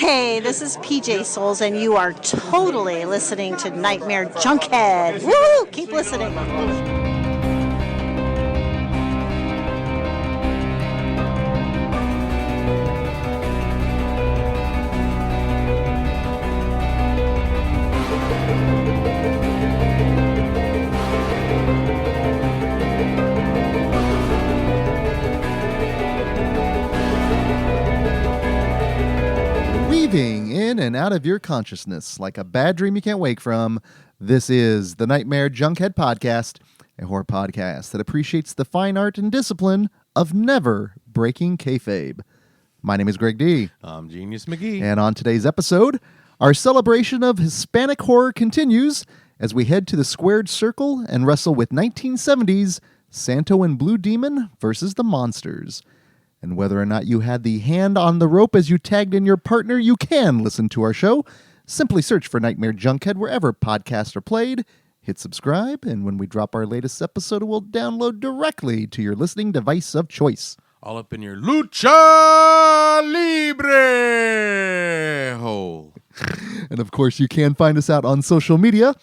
Hey, this is PJ Souls, and you are totally listening to Nightmare Junkhead. Woo! Keep listening. Weaving in and out of your consciousness like a bad dream you can't wake from, this is the Nightmare Junkhead Podcast, a horror podcast that appreciates the fine art and discipline of never breaking kayfabe. My name is Greg D. I'm Genius McGee. And on today's episode, our celebration of Hispanic horror continues as we head to the squared circle and wrestle with 1970s Santo and Blue Demon versus the Monsters. And whether or not you had the hand on the rope as you tagged in your partner, you can listen to our show. Simply search for Nightmare Junkhead wherever podcasts are played. Hit subscribe, and when we drop our latest episode, it will download directly to your listening device of choice. All up in your Lucha Libre hole. And of course, you can find us out on social media.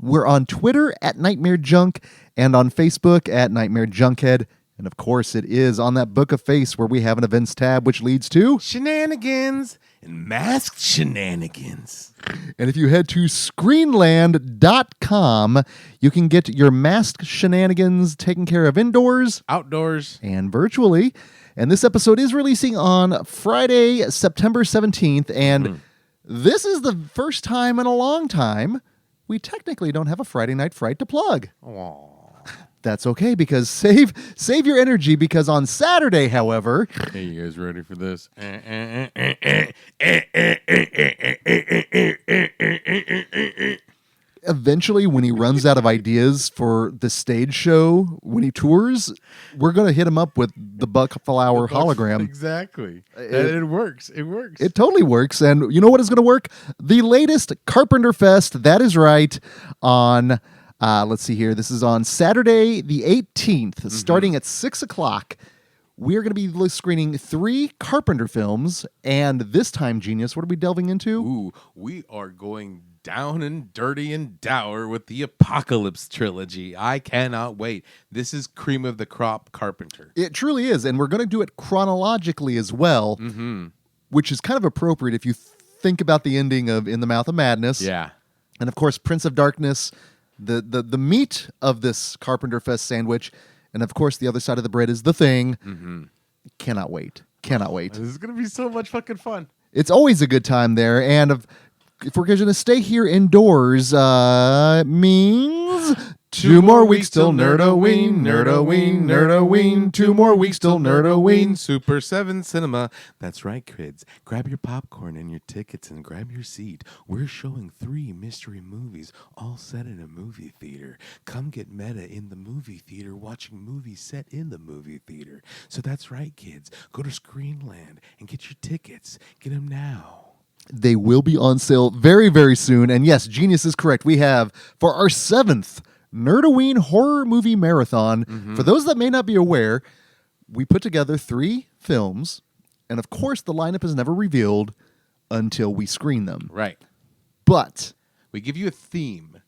We're on Twitter at Nightmare Junk and on Facebook at Nightmare Junkhead. And of course, it is on that Book of Face where we have an events tab, which leads to Shenanigans and masked shenanigans. And if you head to screenland.com, you can get your masked shenanigans taken care of indoors, outdoors, and virtually. And this episode is releasing on Friday, September 17th. And this is the first time in a long time we technically don't have a Friday Night Fright to plug. Aww. That's okay, because save your energy, because on Saturday, however... Hey, you guys ready for this? Eventually, when he runs out of ideas for the stage show, when he tours, we're going to hit him up with the Buckflower hologram. Exactly. It works. It works. It totally works. And you know what is going to work? The latest Carpenter Fest, that is right, on... let's see here. This is on Saturday the 18th, starting at 6 o'clock. We are going to be screening 3 Carpenter films. And this time, Genius, what are we delving into? Ooh, we are going down and dirty and dour with the Apocalypse trilogy. I cannot wait. This is cream of the crop Carpenter. It truly is. And we're going to do it chronologically as well, which is kind of appropriate if you think about the ending of In the Mouth of Madness. Yeah. And of course, Prince of Darkness. The meat of this Carpenter Fest sandwich, and of course the other side of the bread is The Thing. Cannot wait. Cannot wait. This is going to be so much fucking fun. It's always a good time there, and if we're going to stay here indoors, it means 2 more weeks till Nerdoween, Nerdoween, Nerdoween. 2 more weeks till Nerdoween. Super 7 Cinema. That's right, kids. Grab your popcorn and your tickets and grab your seat. We're showing 3 mystery movies, all set in a movie theater. Come get meta in the movie theater, watching movies set in the movie theater. So that's right, kids. Go to Screenland and get your tickets. Get them now. They will be on sale very, very soon. And yes, Genius is correct. We have, for our 7th Nerdoween Horror Movie Marathon. For those that may not be aware, we put together 3 films, and of course the lineup is never revealed until we screen them. Right. But we give you a theme,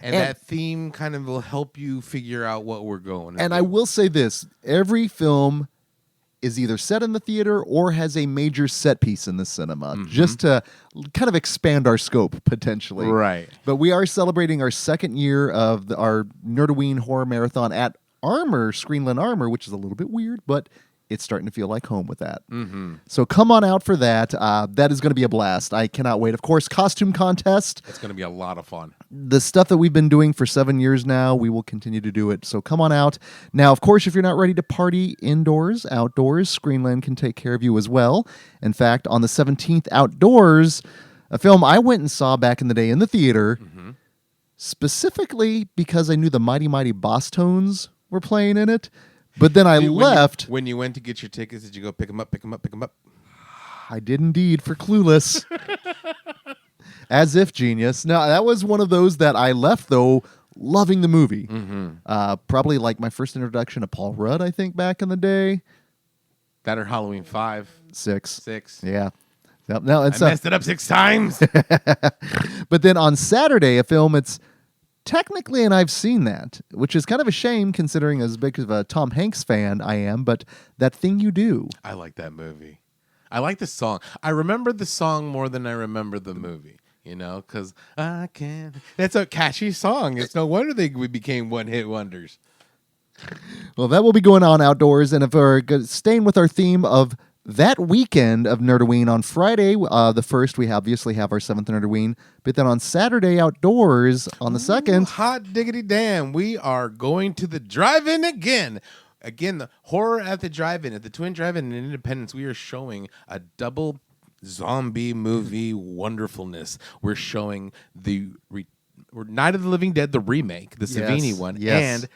and that theme kind of will help you figure out what we're going. And I will say this, every film is either set in the theater or has a major set piece in the cinema, just to kind of expand our scope, potentially. Right. But we are celebrating our 2nd year of our Nerdoween Horror Marathon at Screenland Armor, which is a little bit weird, but it's starting to feel like home with that. So come on out for that. That is going to be a blast. I cannot wait. Of course, costume contest. It's going to be a lot of fun. The stuff that we've been doing for 7 years now, we will continue to do it. So come on out. Now, of course, if you're not ready to party indoors, outdoors, Screenland can take care of you as well. In fact, on the 17th, Outdoors, a film I went and saw back in the day in the theater, specifically because I knew the Mighty Mighty Boss Tones were playing in it. But then I left. When you went to get your tickets, did you go pick them up? I did indeed, for Clueless. As if, Genius. Now, that was one of those that I left, though, loving the movie. Probably like my first introduction to Paul Rudd, I think, back in the day. That or Halloween 5. 6. Yeah. Yep. No, it's I messed it up 6 times. But then on Saturday, a film it's technically, and I've seen that, which is kind of a shame considering as big of a Tom Hanks fan I am, but That Thing You Do. I like that movie. I like the song. I remember the song more than I remember the movie. Because I can't. That's a catchy song. It's no wonder we became one-hit wonders. Well, that will be going on outdoors, and if we're staying with our theme of that weekend of Nerdoween, on Friday, the 1st, we obviously have our 7th Nerdoween, but then on Saturday outdoors, on the 2nd... Hot diggity damn, we are going to the drive-in again. Again, the horror at the drive-in, at the Twin Drive-In in Independence, we are showing a double zombie movie wonderfulness. We're showing the Night of the Living Dead, the remake, the Savini one, and...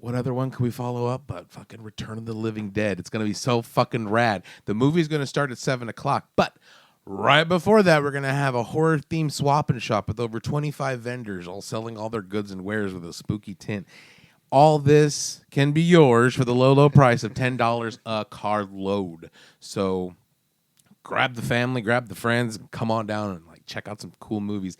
what other one can we follow up but fucking Return of the Living Dead? It's going to be so fucking rad. The movie's going to start at 7 o'clock, but right before that, we're going to have a horror-themed swap-and shop with over 25 vendors all selling all their goods and wares with a spooky tint. All this can be yours for the low, low price of $10 a carload. So grab the family, grab the friends, come on down and check out some cool movies.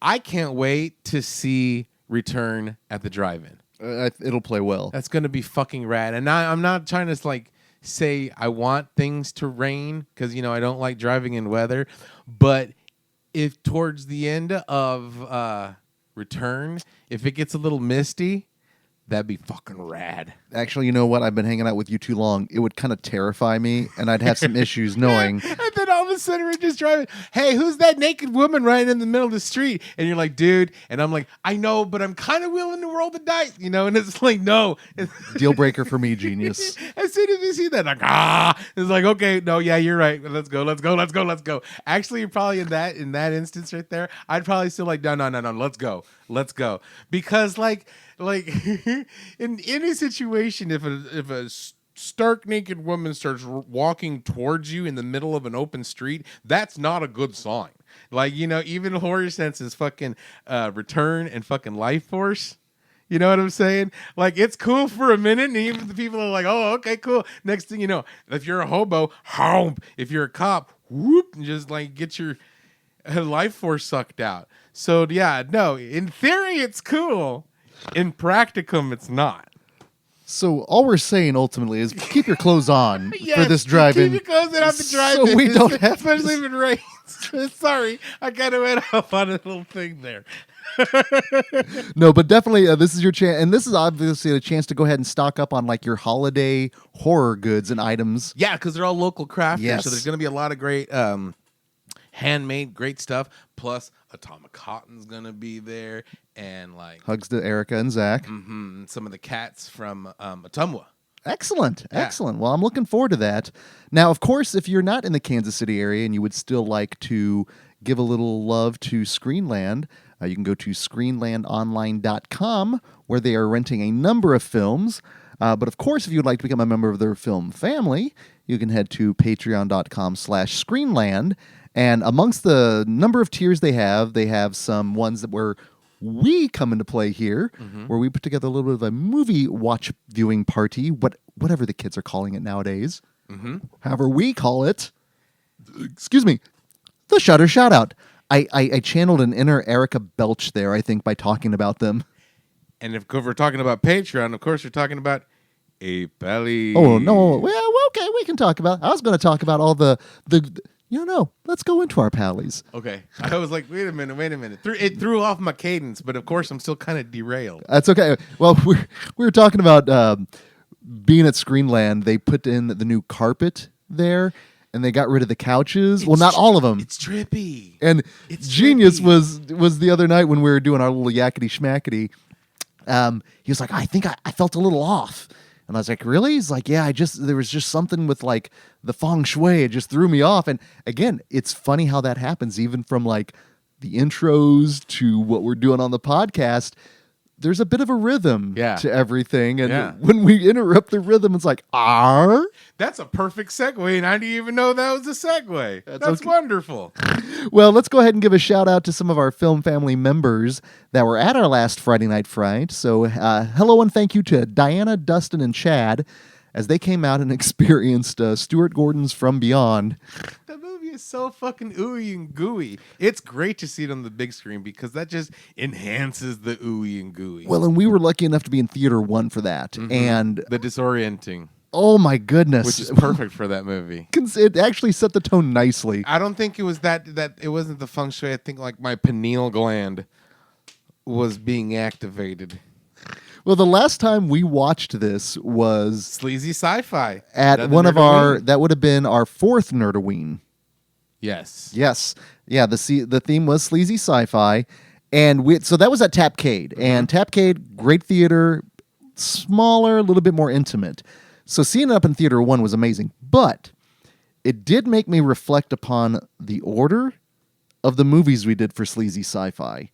I can't wait to see Return at the drive-in. It'll play well. That's going to be fucking rad. And I'm not trying to say I want things to rain because, I don't like driving in weather. But if towards the end of Return, if it gets a little misty, that'd be fucking rad. Actually, you know what? I've been hanging out with you too long. It would kind of terrify me, and I'd have some issues knowing. And then all of a sudden we're just driving. Hey, who's that naked woman right in the middle of the street? And you're like, dude. And I'm like, I know, but I'm kind of willing to roll the dice, And it's like, no. Deal breaker for me, genius. As soon as you see that, it's like, okay, no, yeah, you're right. Let's go. Actually, probably in that instance right there, I'd probably still no, let's go. Because in any situation, if a stark naked woman starts walking towards you in the middle of an open street, that's not a good sign. Even Horror Sense's fucking Return and fucking Life Force. You know what I'm saying? It's cool for a minute, and even the people are like, oh, okay, cool. Next thing you know, if you're a hobo, home. If you're a cop, whoop, and just get your life force sucked out. So, yeah, no, in theory, it's cool. In practicum, it's not. So all we're saying ultimately is keep your clothes on for this drive-in. Keep your clothes on the drive-in. So we don't have especially if it rains. Sorry, I kind of went off on a little thing there. No, but definitely this is your chance, and this is obviously a chance to go ahead and stock up on your holiday horror goods and items. Yeah, because they're all local crafters, yes. So there's going to be a lot of great handmade, great stuff. Plus, Atomic Cotton's going to be there, and hugs to Erica and Zach. Mm-hmm, and some of the cats from Ottumwa. Excellent. Well, I'm looking forward to that. Now, of course, if you're not in the Kansas City area and you would still like to give a little love to Screenland, you can go to screenlandonline.com, where they are renting a number of films. But of course, if you would like to become a member of their film family, you can head to patreon.com/Screenland. And amongst the number of tiers they have some ones where we come into play here, where we put together a little bit of a movie watch viewing party, whatever the kids are calling it nowadays. However we call it, excuse me, the Shutter Shoutout. I channeled an inner Erica Belch there, I think, by talking about them. And if we're talking about Patreon, of course, we're talking about a pally. Oh, no. Well, okay, we can talk about. I was going to talk about all the no, let's go into our pallies. Okay. I was like, wait a minute. It threw off my cadence, but of course, I'm still kind of derailed. That's okay. Well, we were talking about being at Screenland. They put in the new carpet there, and they got rid of the couches. Well, not all of them. It's trippy. And it's genius trippy. was the other night when we were doing our little yakety schmackety. He was like, I think I felt a little off. And I was like, really? He's like, yeah, there was just something with the feng shui. It just threw me off. And again, it's funny how that happens, even from the intros to what we're doing on the podcast. There's a bit of a rhythm to everything. And when we interrupt the rhythm, it's like, "Arr." That's a perfect segue, and I didn't even know that was a segue. That's okay. Wonderful. Well, let's go ahead and give a shout out to some of our film family members that were at our last Friday Night Fright. So hello and thank you to Diana, Dustin, and Chad as they came out and experienced Stuart Gordon's From Beyond. That movie is so fucking ooey and gooey. It's great to see it on the big screen because that just enhances the ooey and gooey. Well, and we were lucky enough to be in theater 1 for that. And the disorienting, oh my goodness. which is perfect for that movie. It actually set the tone nicely. I don't think it was that it wasn't the feng shui. I think like my pineal gland was being activated. Well, the last time we watched this was Sleazy sci-fi at one of our, that would have been our 4th Nerdoween. Yes. Yes. Yeah, the theme was sleazy sci-fi. And so that was at Tapcade. And Tapcade, great theater, smaller, a little bit more intimate. So seeing it up in theater 1 was amazing. But it did make me reflect upon the order of the movies we did for sleazy sci-fi.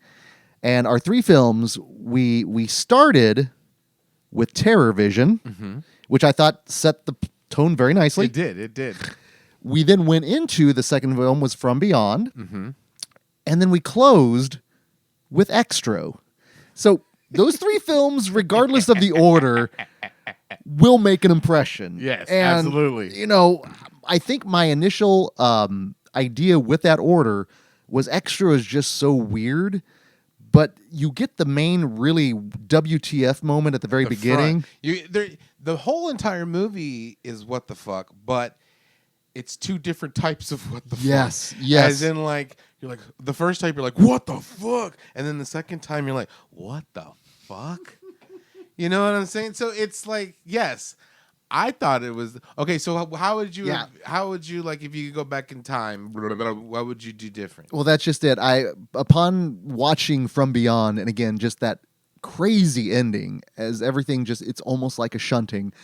And our 3 films, we started with Terror Vision, which I thought set the tone very nicely. It did. We then went into the second film was From Beyond, and then we closed with Extra. So those 3 films, regardless of the order, will make an impression. Yes, and, absolutely. You know, I think my initial idea with that order was Extra is just so weird. But you get the main really WTF moment at the very beginning. The whole entire movie is what the fuck, but it's 2 different types of what the fuck. Yes. As in, like, you're like, the first type, you're like, what the fuck? And then the second time, you're like, what the fuck? You know what I'm saying? So it's like, yes, I thought it was okay. So how would you? Yeah. How would you like if you could go back in time? What would you do different? Well, that's just it. Upon watching From Beyond, and again, just that crazy ending, as everything it's almost like a shunting.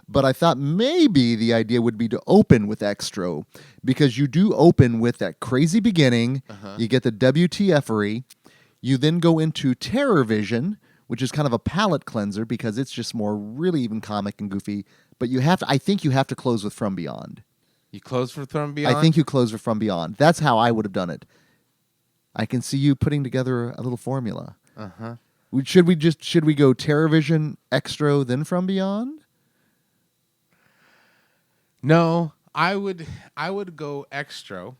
But I thought maybe the idea would be to open with Extra, because you do open with that crazy beginning. You get the WTF-ery. You then go into Terror Vision, which is kind of a palate cleanser because it's just more really even comic and goofy. But I think you have to close with From Beyond. You close with From Beyond? I think you close with From Beyond. That's how I would have done it. I can see you putting together a little formula. Should we go Terror Vision, Extra, then From Beyond? No, I would go Extra.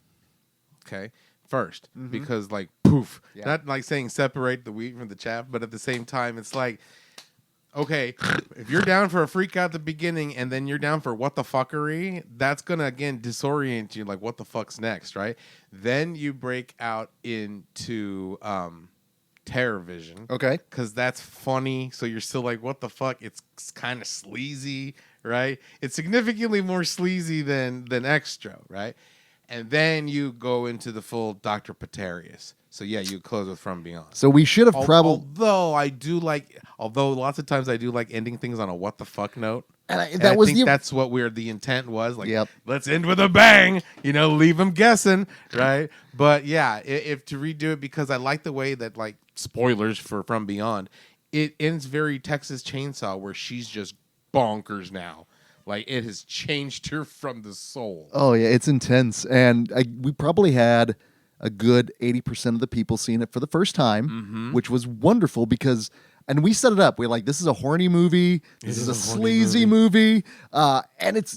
Okay. First, because like poof, not like saying separate the wheat from the chaff, but at the same time, it's like, okay, if you're down for a freak out at the beginning and then you're down for what the fuckery, that's gonna again disorient you. Like, what the fuck's next, right? Then you break out into Terror Vision, Okay, because that's funny. So you're still like, what the fuck? It's kind of sleazy, right? It's significantly more sleazy than Extra, right? And then you go into the full Dr. Patarius. So yeah, you close with From Beyond. so we should have probably. Although lots of times I do like ending things on a what the fuck note. And I think that's what the intent was. Like, let's end with a bang. Leave them guessing, right? But yeah, if to redo it, because I like the way that, like, spoilers for From Beyond, it ends very Texas Chainsaw, where she's just bonkers now. Like, it has changed her from the soul. Oh, yeah, it's intense. And we probably had a good 80% of the people seeing it for the first time, which was wonderful because, and we set it up. We're like, this is a horny movie. This is a sleazy movie. And it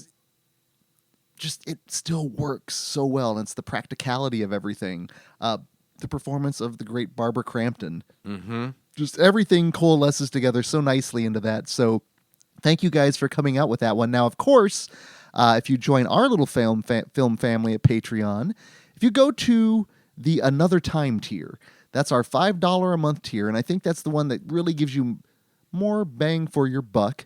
still works so well. And it's the practicality of everything. The performance of the great Barbara Crampton. Just everything coalesces together so nicely into that. So thank you guys for coming out with that one. Now, of course, if you join our little film family at Patreon, if you go to the Another Time tier, that's our $5 a month tier, and I think that's the one that really gives you more bang for your buck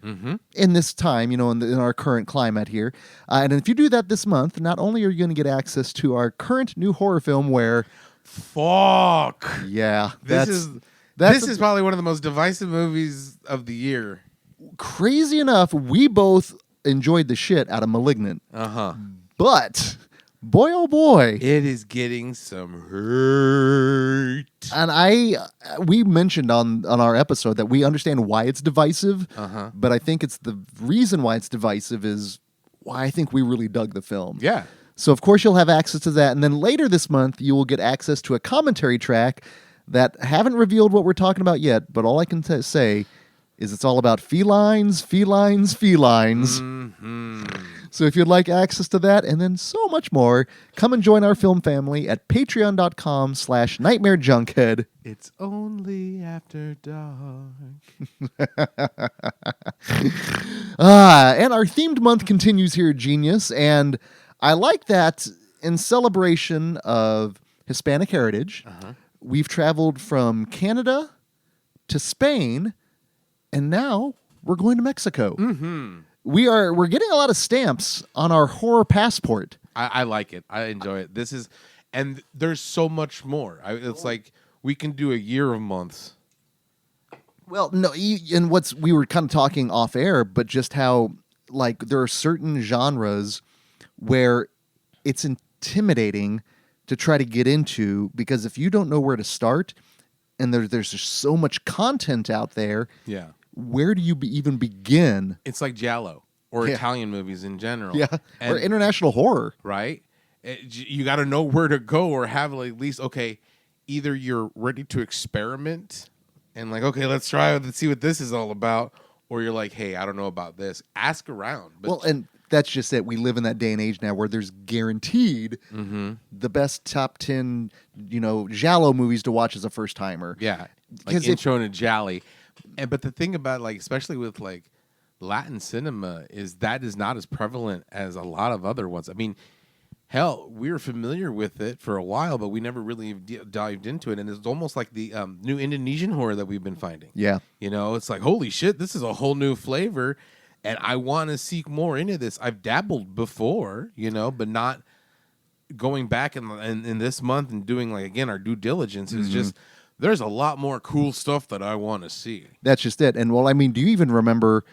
in this time, in our current climate here. And if you do that this month, not only are you going to get access to our current new horror film where... Fuck! Yeah. This is probably one of the most divisive movies of the year. Crazy enough, we both enjoyed the shit out of Malignant. But boy, oh boy, it is getting some hurt. And we mentioned on our episode that we understand why it's divisive, but I think it's the reason why it's divisive is why I think we really dug the film. Yeah. So of course you'll have access to that, and then later this month you will get access to a commentary track that haven't revealed what we're talking about yet, but all I can say is it's all about felines. So if you'd like access to that and then so much more, come and join our film family at patreon.com/nightmarejunkhead. It's only after dark. And our themed month continues here at Genius, and I like that in celebration of Hispanic heritage, we've traveled from Canada to Spain, and now we're going to Mexico. Mm-hmm. We're getting a lot of stamps on our horror passport. I like it. I enjoy it. And there's so much more. It's like we can do a year of months. Well, no, and we were kind of talking off air, but just how like there are certain genres where it's intimidating to try to get into, because if you don't know where to start, and there's just so much content out there, yeah, where do you even begin? It's like Giallo or Italian movies in general, or international horror, right? You got to know where to go, or have at least either you're ready to experiment and let's try it and see what this is all about, or you're like, hey, I don't know about this. Ask around. But and that's just it. We live in that day and age now where there's guaranteed the best top 10, Giallo movies to watch as a first timer. Yeah, like Intro to Jolly. But the thing about especially with Latin cinema is that is not as prevalent as a lot of other ones. I mean, hell, we were familiar with it for a while, but we never really dived into it. And it's almost like the new Indonesian horror that we've been finding. Yeah. It's like, holy shit, this is a whole new flavor. And I want to seek more into this. I've dabbled before, but not going back in this month and doing, again, our due diligence. Is just, there's a lot more cool stuff that I want to see. That's just it. And, do you even remember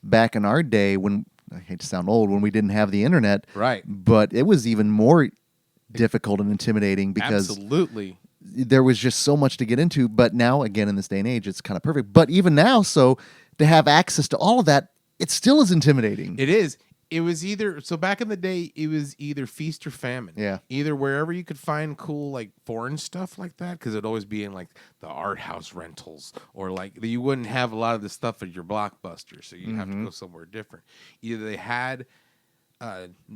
back in our day when, I hate to sound old, when we didn't have the internet. Right. But it was even more difficult and intimidating because absolutely there was just so much to get into. But now, again, in this day and age, it's kind of perfect. But even now, so to have access to all of that, it still is intimidating. It is. It was back in the day, it was either feast or famine. Yeah. Either wherever you could find cool, foreign stuff like that, because it'd always be in, the art house rentals, or, you wouldn't have a lot of the stuff at your Blockbuster, so you'd have to go somewhere different. Either they had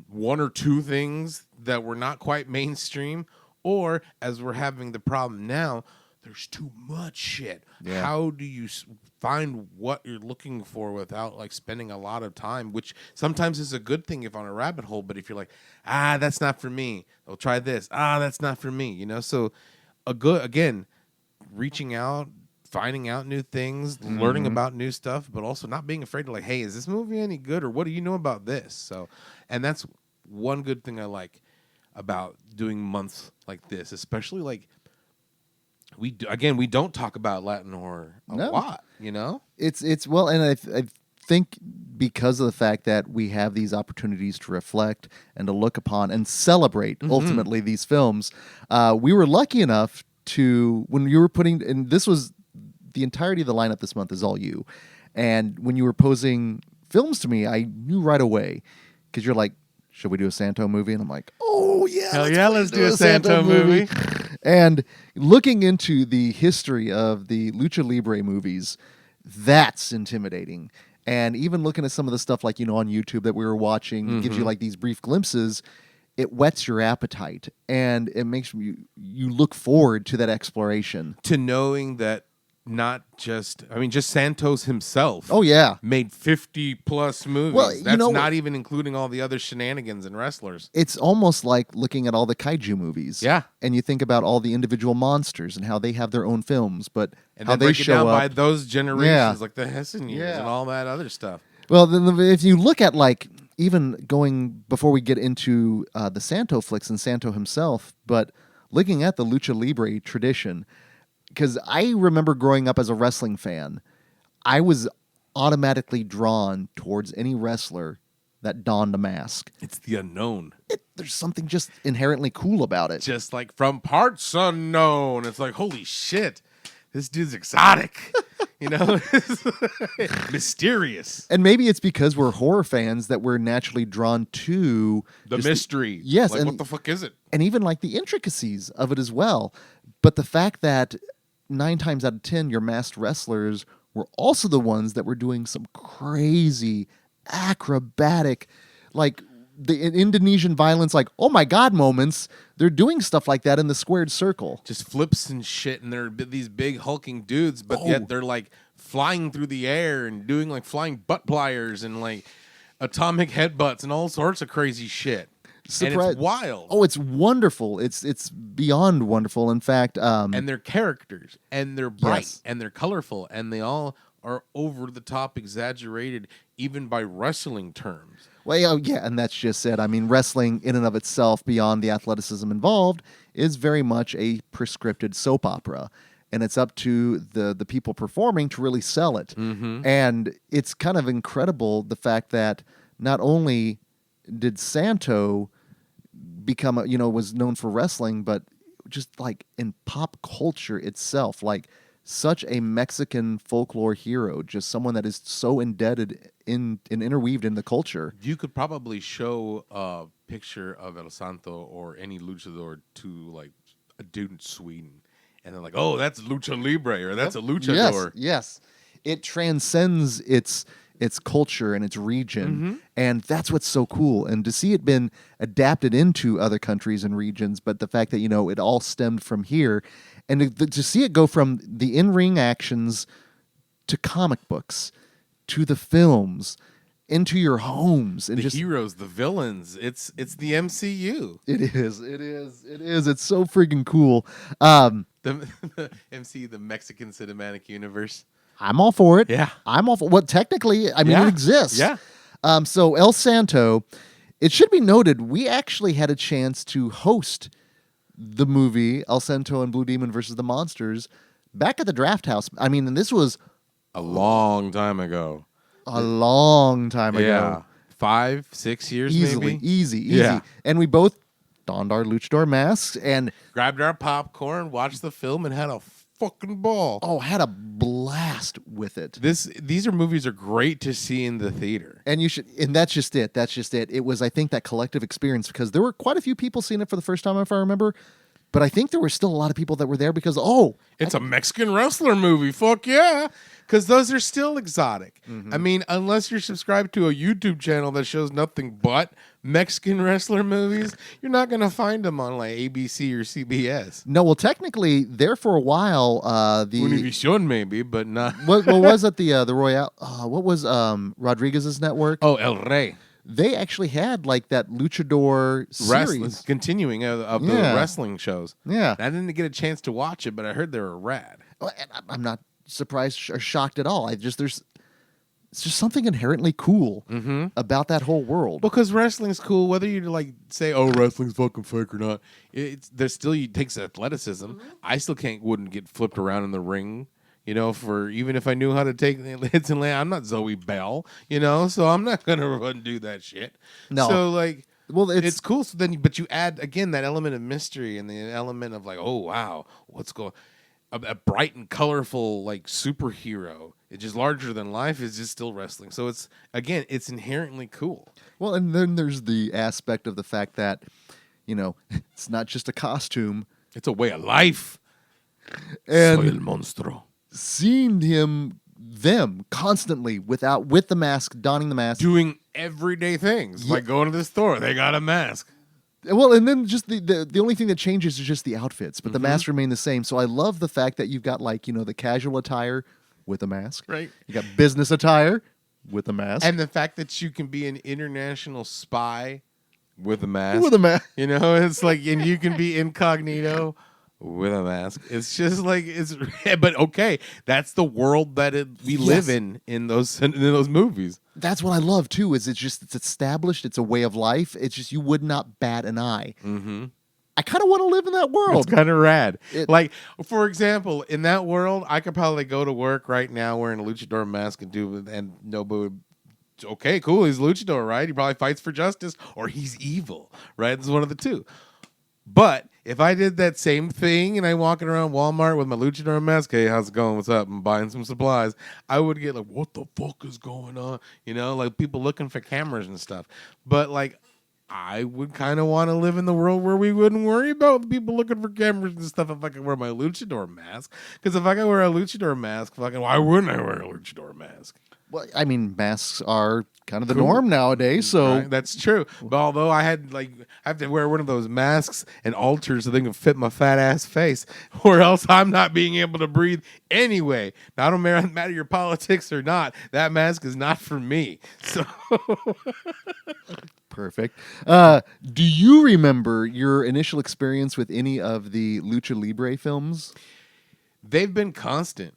one or two things that were not quite mainstream, or, as we're having the problem now, there's too much shit. Yeah. How do you find what you're looking for without spending a lot of time, which sometimes is a good thing if on a rabbit hole, but if you're that's not for me, I'll try this. That's not for me, So reaching out, finding out new things, learning about new stuff, but also not being afraid to hey, is this movie any good, or what do you know about this? So, and that's one good thing I like about doing months like this, especially we don't talk about Latin horror a lot, It's well, and I think because of the fact that we have these opportunities to reflect and to look upon and celebrate ultimately these films, we were lucky enough to, when you were putting, and this was the entirety of the lineup this month is all you, and when you were posing films to me, I knew right away, because you're like, should we do a Santo movie? And I'm like, oh yeah, hell yeah, let's do a Santo movie. And looking into the history of the Lucha Libre movies, that's intimidating. And even looking at some of the stuff on YouTube that we were watching, gives you these brief glimpses, it whets your appetite. And it makes you look forward to that exploration. To knowing that not just Santos himself. Oh, yeah. Made 50 plus movies. Well, that's not even including all the other shenanigans and wrestlers. It's almost like looking at all the kaiju movies. Yeah. And you think about all the individual monsters and how they have their own films, but and how they show up by those generations, like the Hessen years and all that other stuff. Well, then if you look at even going before we get into the Santo flicks and Santo himself, but looking at the Lucha Libre tradition, because I remember growing up as a wrestling fan, I was automatically drawn towards any wrestler that donned a mask. It's the unknown. There's something just inherently cool about it. Just from parts unknown. It's holy shit, this dude's exotic. Mysterious. And maybe it's because we're horror fans that we're naturally drawn to the mystery. Yes. And what the fuck is it? And even the intricacies of it as well. But the fact that 9 times out of 10, your masked wrestlers were also the ones that were doing some crazy, acrobatic, the Indonesian violence, like, oh my God moments, they're doing stuff like that in the squared circle. Just flips and shit, and they're these big hulking dudes, but yet they're like flying through the air and doing like flying butt pliers and like atomic headbutts and all sorts of crazy shit. And it's wild. Oh, it's wonderful. It's beyond wonderful. In fact, and they're characters, and they're bright, yes. and they're colorful, and they all are over the top, exaggerated, even by wrestling terms. Well, yeah, and that's just it. I mean, wrestling in and of itself, beyond the athleticism involved, is very much a prescripted soap opera. And it's up to the people performing to really sell it. Mm-hmm. And it's kind of incredible, the fact that not only did Santo become, was known for wrestling, but just like in pop culture itself, like such a Mexican folklore hero, just someone that is so indebted and interweaved in the culture. You could probably show a picture of El Santo or any luchador to like a dude in Sweden, and they're like, "Oh, that's lucha libre," or "That's a luchador." Yes. It transcends its culture and its region, and that's what's so cool. And to see it been adapted into other countries and regions, but the fact that it all stemmed from here, and to see it go from the in-ring actions to comic books to the films into your homes, and the just heroes, the villains. It's the MCU. It is. It's so freaking cool. The MCU, the Mexican Cinematic Universe. I'm all for it. Yeah. I'm all for Well, technically, I mean, it exists. Yeah. So El Santo, it should be noted, we actually had a chance to host the movie El Santo and Blue Demon versus the Monsters back at the Draft House. I mean, and this was a long time ago. A long time ago. Yeah. 5-6 years Easily. maybe? Easy. Yeah. And we both donned our luchador masks and grabbed our popcorn, watched the film, and had a fucking ball. Oh, had a blast with it. These movies are great to see in the theater. And that's just it. It was, I think, that collective experience, because there were quite a few people seeing it for the first time, if I remember. But I think there were still a lot of people that were there because, it's a Mexican wrestler movie. Fuck yeah. Because those are still exotic. I mean, unless you're subscribed to a YouTube channel that shows nothing but Mexican wrestler movies, you're not going to find them on like ABC or CBS. No, well, technically, there for a while, the Univision maybe, but not. what was it? The Royale? What was Rodriguez's network? Oh, El Rey. They actually had like that luchador series continuing of the wrestling shows. Yeah, I didn't get a chance to watch it, but I heard they were rad. Well, and I'm not surprised or shocked at all. It's just something inherently cool about that whole world. Because wrestling's cool, whether you like say, "Oh, wrestling's fucking fake" or not. There's still it takes athleticism. I still wouldn't get flipped around in the ring. For even if I knew how to take hits and land, I'm not Zoe Bell, so I'm not gonna run and do that shit. No. So like, well, it's cool. So then, but you add again that element of mystery and the element of like, oh wow, what's going? A bright and colorful like superhero. It's just larger than life. Is just still wrestling. So it's inherently cool. Well, and then there's the aspect of the fact that it's not just a costume; it's a way of life. And Soy el monstruo. Seeing them constantly with the mask, donning the mask, doing everyday things, like going to the store, they got a mask. Well, and then just the only thing that changes is just the outfits, but the masks remain the same. So I love the fact that you've got like the casual attire with a mask, right? You got business attire with a mask, and the fact that you can be an international spy with a mask. It's like, and you can be incognito with a mask. It's just like but okay, that's the world that we live in those movies. That's what I love too. Is it's established. It's a way of life. It's just you would not bat an eye. I kind of want to live in that world. It's kind of rad. Like, for example, in that world, I could probably go to work right now wearing a luchador mask and nobody would. Okay, cool. He's a luchador, right? He probably fights for justice, or he's evil, right? It's one of the two. But if I did that same thing and I walking around Walmart with my luchador mask, hey, how's it going? What's up? I'm buying some supplies. I would get like, what the fuck is going on? Like people looking for cameras and stuff. But like, I would kind of want to live in the world where we wouldn't worry about the people looking for cameras and stuff if I could wear my luchador mask. Because if I could wear a luchador mask, fucking, why wouldn't I wear a luchador mask? Well, I mean, masks are kind of the norm nowadays, so Right, that's true. But although I have to wear one of those masks and altars so they can fit my fat ass face, or else I'm not being able to breathe anyway. Now, I don't matter your politics or not. That mask is not for me. So perfect. Do you remember your initial experience with any of the Lucha Libre films? they've been constant.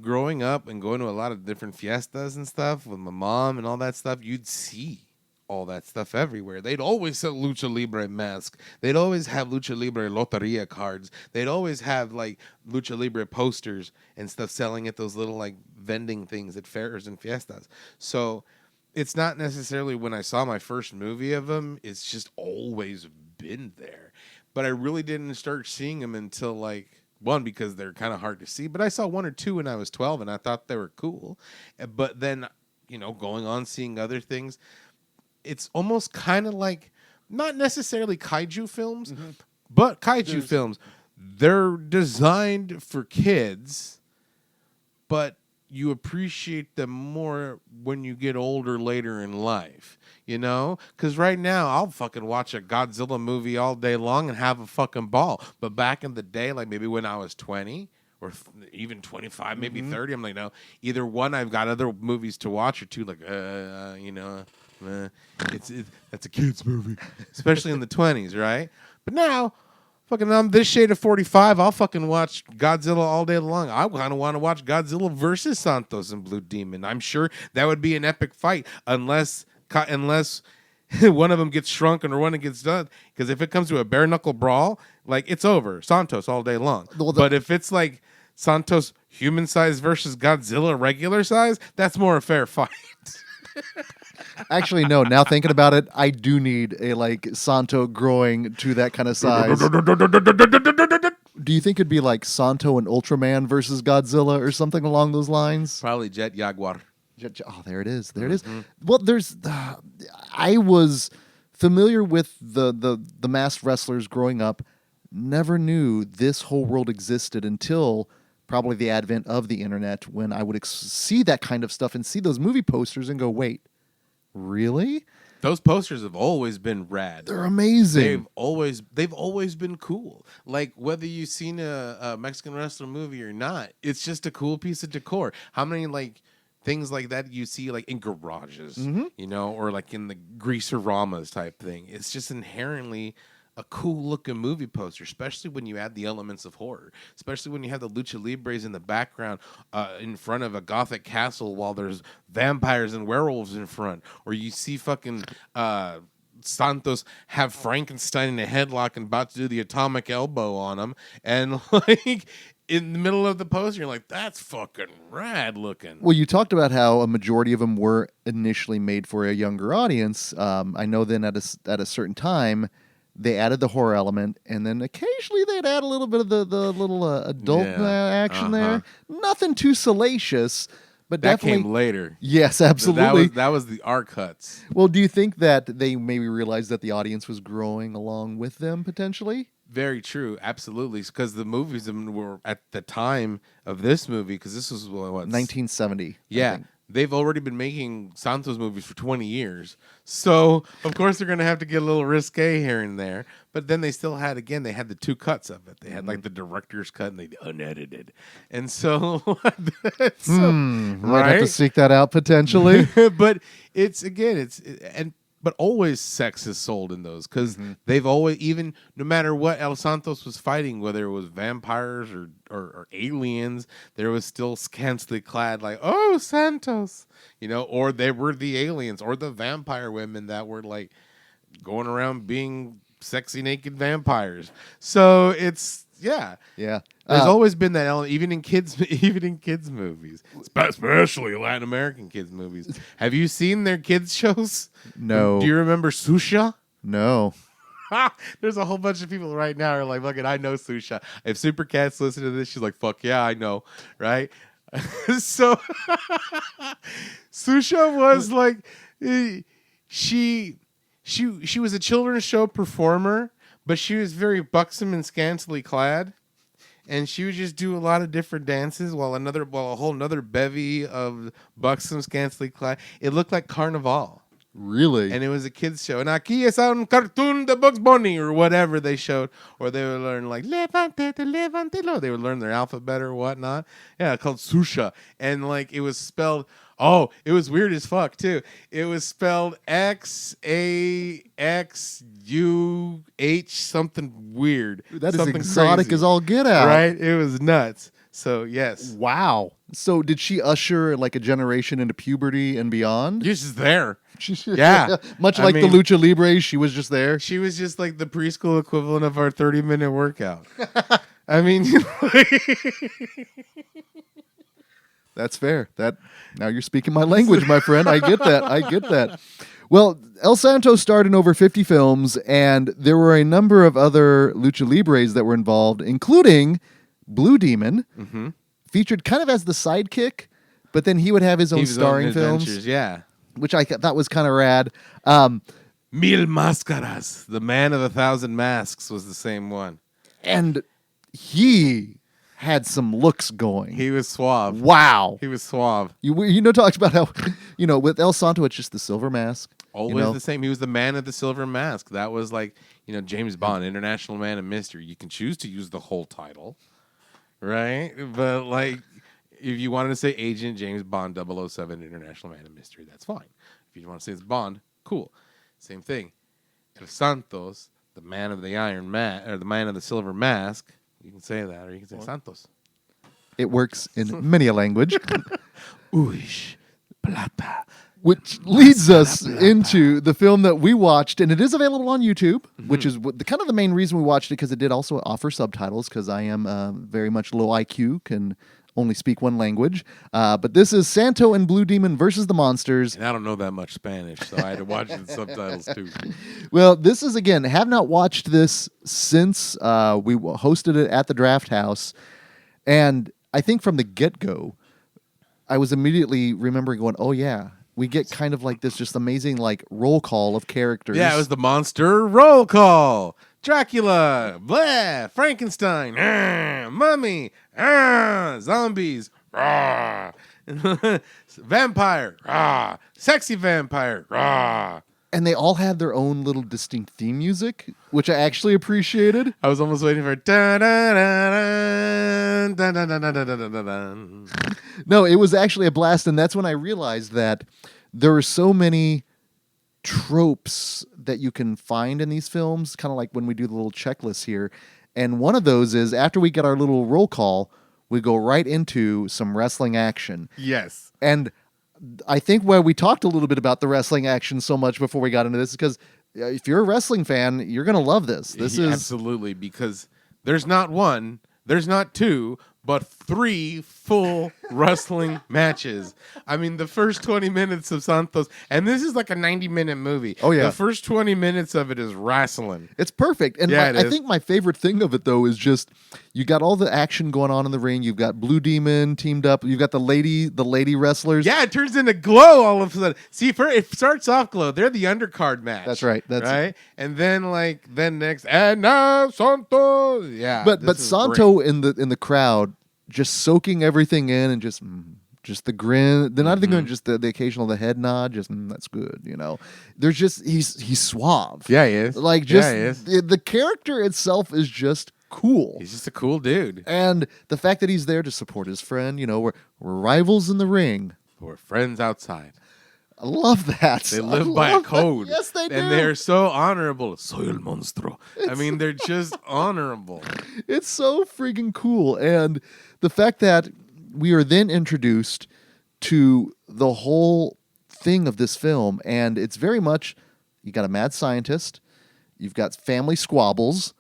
Growing up and going to a lot of different fiestas and stuff with my mom and all that stuff, you'd see all that stuff everywhere. They'd always sell Lucha Libre masks. They'd always have Lucha Libre Loteria cards. They'd always have like Lucha Libre posters and stuff selling at those little like vending things at fairs and fiestas. So it's not necessarily when I saw my first movie of them, it's just always been there. But I really didn't start seeing them until like, one, because they're kind of hard to see, but I saw one or two when I was 12 and I thought they were cool. But then, going on seeing other things, it's almost kind of like not necessarily kaiju films, but kaiju films. They're designed for kids, but you appreciate them more when you get older later in life. Because right now I'll fucking watch a Godzilla movie all day long and have a fucking ball. But back in the day, like maybe when I was 20 or even 25, maybe 30, I'm like, no, either one, I've got other movies to watch, or two, like, that's a kid's movie, especially in the 20s, right? But now, fucking, I'm this shade of 45. I'll fucking watch Godzilla all day long. I kind of want to watch Godzilla versus Santos and Blue Demon. I'm sure that would be an epic fight, unless one of them gets shrunken or one of them gets done. Because if it comes to a bare knuckle brawl, like, it's over. Santos all day long. But if it's like Santos human size versus Godzilla regular size, that's more a fair fight. Actually, no. Now thinking about it, I do need a like Santo growing to that kind of size. Do you think it'd be like Santo and Ultraman versus Godzilla or something along those lines? Probably Jet Jaguar. Oh, there it is. There it is. Well, I was familiar with the masked wrestlers growing up. Never knew this whole world existed until probably the advent of the internet, when I would see that kind of stuff and see those movie posters and go, wait, really? Those posters have always been rad. They're amazing. They've always been cool. Like, whether you've seen a Mexican wrestler movie or not, it's just a cool piece of decor. How many like things like that you see like in garages, or like in the greaser-ramas type thing? It's just inherently a cool looking movie poster, especially when you add the elements of horror, especially when you have the Lucha Libres in the background in front of a gothic castle while there's vampires and werewolves in front, or you see fucking Santos have Frankenstein in a headlock and about to do the atomic elbow on him, and like in the middle of the poster, you're like, that's fucking rad looking. Well, you talked about how a majority of them were initially made for a younger audience. I know then at a certain time, they added the horror element, and then occasionally they'd add a little bit of the little adult action there. Nothing too salacious, but that definitely came later. Yes, absolutely. That was the R cuts. Well, do you think that they maybe realized that the audience was growing along with them potentially? Very true, absolutely. Because the movies were at the time of this movie, because this was what 1970. Yeah. They've already been making Santos movies for 20 years. So, of course, they're going to have to get a little risque here and there. But then they still had the two cuts of it. They had like the director's cut and the unedited. And so, might have to seek that out potentially. But but always sex is sold in those, because they've always, even no matter what El Santos was fighting, whether it was vampires or aliens, there was still scantily clad, like, oh, Santos, or they were the aliens or the vampire women that were like going around being sexy naked vampires. So it's yeah. There's always been that element, even in kids movies, especially Latin American kids movies. Have you seen their kids shows? No. Do you remember Susha? No. There's a whole bunch of people right now who are like, "Fucking, I know Susha." If Super Cat's listening to this, she's like, "Fuck yeah, I know," right? So Susha was like, she was a children's show performer, but she was very buxom and scantily clad. and she would just do a lot of different dances while a whole another bevy of buxom, scantily clad. It looked like Carnival. Really? And it was a kids show. And aquí es un cartoon de Bugs Bunny or whatever they showed. Or they would learn like levantelo. They would learn their alphabet or whatnot. Yeah, called Susha. And like it was spelled, it was weird as fuck too. It was spelled XAXUH something weird. That is something exotic crazy. as all get out. Right? It was nuts. So yes. Wow. So did she usher like a generation into puberty and beyond? You're just there. Yeah. Much I like mean- the Lucha Libres, she was just there. She was just like the preschool equivalent of our 30-minute workout. I mean, That's fair. Now you're speaking my language, my friend. I get that. Well, El Santo starred in over 50 films, and there were a number of other Lucha Libres that were involved, including Blue Demon, featured kind of as the sidekick, but then he would have his own starring films, yeah. which I thought was kind of rad. Mil Máscaras, the man of 1,000 masks, was the same one. And he had some looks going. He was suave. Wow. He was suave. Talks about how, with El Santo, it's just the silver mask. Always the same. He was the man of the silver mask. That was like, James Bond, International Man of Mystery. You can choose to use the whole title, right? But like, if you wanted to say Agent James Bond 007 International Man of Mystery, that's fine. If you want to say it's Bond, cool. Same thing. El Santos, the man of the or the man of the silver mask, you can say that, or you can say Santos. It works in many a language. Uish, plata. Which leads us into the film that we watched, and it is available on YouTube, which is kind of the main reason we watched it, because it did also offer subtitles, because I am very much low IQ, can only speak one language. But this is Santo and Blue Demon versus the Monsters. And I don't know that much Spanish, so I had to watch the subtitles too. Well, this is, again, have not watched this since we hosted it at the Draft House, and I think from the get-go, I was immediately remembering going, oh yeah, we get kind of like this just amazing like roll call of characters. Yeah, it was the monster roll call. Dracula, blah, Frankenstein, mummy, zombies, vampire, sexy vampire. And they all had their own little distinct theme music, which I actually appreciated. I was almost waiting for dun dun dun dun dun dun dun dun dun dun dun. No, it was actually a blast, and that's when I realized that there are so many tropes that you can find in these films, kind of like when we do the little checklist here. And one of those is, after we get our little roll call, we go right into some wrestling action. Yes. And I think why we talked a little bit about the wrestling action so much before we got into this is because if you're a wrestling fan, you're going to love this. This is absolutely, because there's not one, there's not two, but 3 full wrestling matches. I mean, the first 20 minutes of Santos, and this is like a 90-minute movie. Oh, yeah. The first 20 minutes of it is wrestling. It's perfect. And Yeah, I think my favorite thing of it, though, is just you got all the action going on in the ring. You've got Blue Demon teamed up. You've got the lady wrestlers. Yeah, it turns into Glow all of a sudden. See, it starts off Glow. They're the undercard match. That's right. Right? And then next, and now Santos. Yeah. But Santo in the crowd just soaking everything in and just the grin. They're not even going just the occasional head nod. Just that's good. There's just he's suave. Yeah, he is. Like just he is. the character itself is just cool. He's just a cool dude. And the fact that he's there to support his friend. We're rivals in the ring. We're friends outside. I love that. They live by a code. Yes, they do. And they're so honorable. Soy el monstruo. I mean, they're just honorable. It's so freaking cool. And the fact that we are then introduced to the whole thing of this film, and it's very much, you got a mad scientist, you've got family squabbles,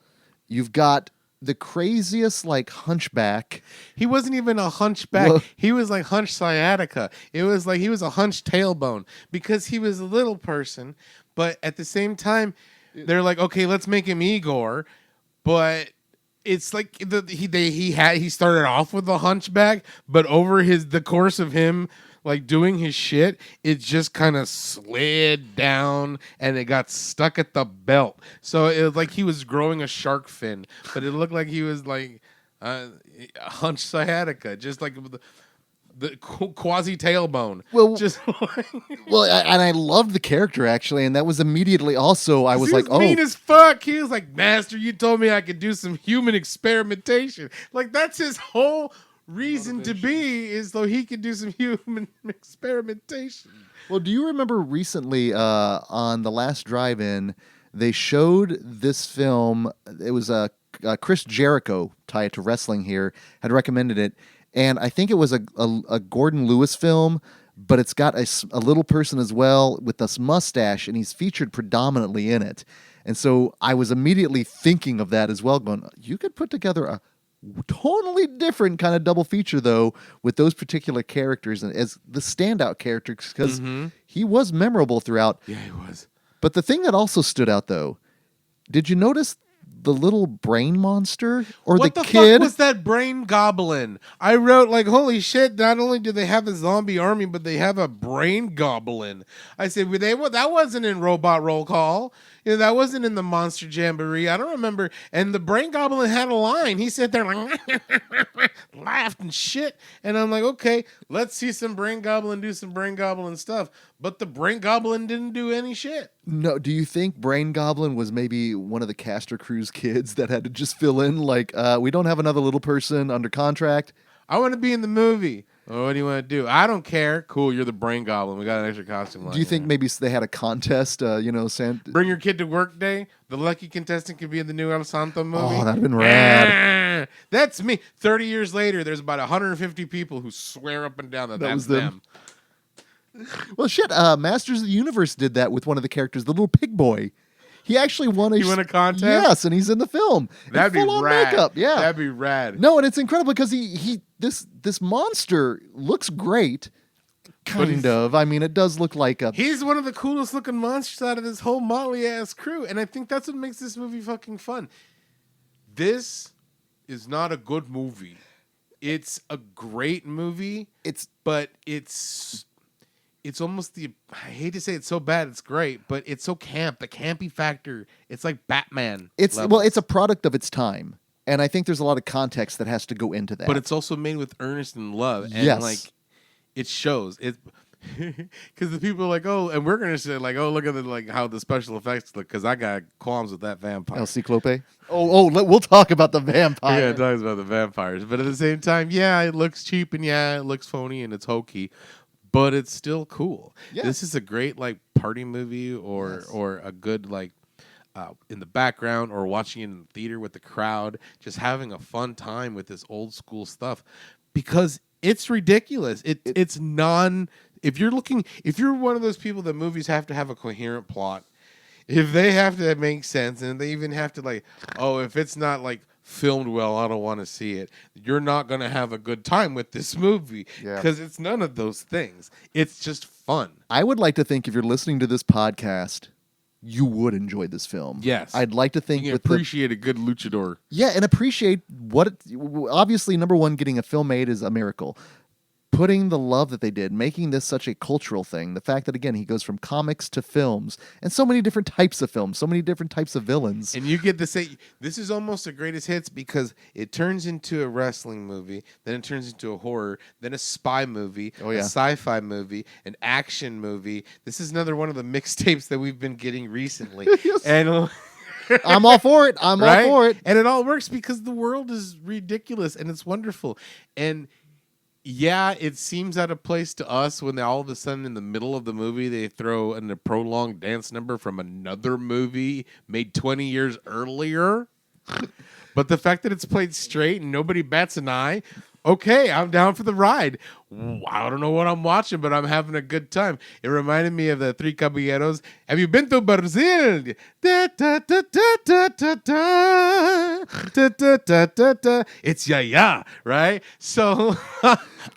you've got the craziest hunchback. He wasn't even a hunchback. Well, he was like hunch sciatica. It was like he was a hunch tailbone because he was a little person, but at the same time, they're like, okay, let's make him Igor, but it's like he started off with a hunchback, but over the course of him doing his shit, it just kind of slid down and it got stuck at the belt. So it was like he was growing a shark fin, but it looked like he was like hunch sciatica, just like the quasi tailbone. Well, just like, and I loved the character actually, and that was immediately also I was he like, was mean as fuck. He was like, Master, you told me I could do some human experimentation. Like that's his whole reason to be, is so he could do some human experimentation. Well, do you remember recently on the last drive-in, they showed this film? It was Chris Jericho, tied to wrestling here, had recommended it. And I think it was a Gordon Lewis film, but it's got a little person as well with this mustache, and he's featured predominantly in it. And so I was immediately thinking of that as well, going, you could put together a totally different kind of double feature, though, with those particular characters and as the standout characters, because he was memorable throughout. Yeah, he was. But the thing that also stood out, though, did you notice the little brain monster or what the fuck kid? was that brain goblin? I wrote like, holy shit! Not only do they have a zombie army, but they have a brain goblin. I said, that wasn't in Robot Roll Call. You know, that wasn't in the Monster Jamboree. I don't remember. And the brain goblin had a line. He sat there like laughed and shit. And I'm like, okay, let's see some brain goblin do some brain goblin stuff. But the brain goblin didn't do any shit. No, do you think Brain Goblin was maybe one of the Castor Cruz kids that had to just fill in? Like, we don't have another little person under contract. I want to be in the movie. Oh, what do you want to do? I don't care. Cool, you're the brain goblin. We got an extra costume line. Do you think maybe they had a contest? Bring your kid to work day. The lucky contestant could be in the new El Santo movie. Oh, that'd have been rad. That's me. 30 years later, there's about 150 people who swear up and down that was that's them. Well, shit. Masters of the Universe did that with one of the characters, the little pig boy. He actually won a contest. Yes, and he's in the film. That'd be full-on rad. Makeup. Yeah, that'd be rad. No, and it's incredible because this monster looks great. Kind of. I mean, it does look like a. He's one of the coolest looking monsters out of this whole motley ass crew, and I think that's what makes this movie fucking fun. This is not a good movie. It's a great movie. It's almost I hate to say it's so bad, it's great, but it's so camp. The campy factor, it's like Batman. It's a product of its time. And I think there's a lot of context that has to go into that. But it's also made with earnest and love. And yes. It shows. It because the people are like, oh, and we're gonna say like, oh, look at how the special effects look, because I got qualms with that vampire. El Ciclope? We'll talk about the vampire. Yeah, talks about the vampires. But at the same time, yeah, it looks cheap and yeah, it looks phony and it's hokey. But it's still cool. Yeah. This is a great party movie or a good in the background or watching it in the theater with the crowd, just having a fun time with this old school stuff because it's ridiculous. It's if you're one of those people that movies have to have a coherent plot, if they have to make sense and they even have to if it's not filmed well, I don't want to see it. You're not going to have a good time with this movie because it's none of those things. It's just fun. I would like to think if you're listening to this podcast, you would enjoy this film. Yes. I'd like to think you can appreciate a good luchador. Yeah, and appreciate obviously, number one, getting a film made is a miracle. Putting the love that they did, making this such a cultural thing. The fact that, again, he goes from comics to films and so many different types of films, so many different types of villains. And you get to say, this is almost a greatest hits because it turns into a wrestling movie, then it turns into a horror, then a spy movie, a sci-fi movie, an action movie. This is another one of the mixtapes that we've been getting recently. And I'm all for it. I'm all for it. And it all works because the world is ridiculous and it's wonderful. And yeah, it seems out of place to us when all of a sudden in the middle of the movie they throw in a prolonged dance number from another movie made 20 years earlier. But the fact that it's played straight and nobody bats an eye, okay, I'm down for the ride. I don't know what I'm watching, but I'm having a good time. It reminded me of the Three Caballeros. Have you been to Brazil? Da, da, da, da, da, da, da. Da, da, da, da, da. It's ya, right? So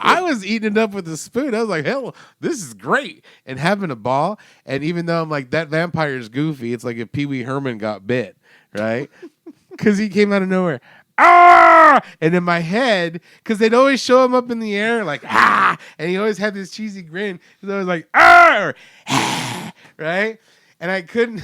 I was eating it up with a spoon. I was like, hell, this is great. And having a ball. And even though I'm like, that vampire is goofy, it's like if Pee Wee Herman got bit, right? Because he came out of nowhere. Ah! And in my head, because they'd always show him up in the air like, ah! And he always had this cheesy grin. He's always like, ah! Or, ah! Right? And I couldn't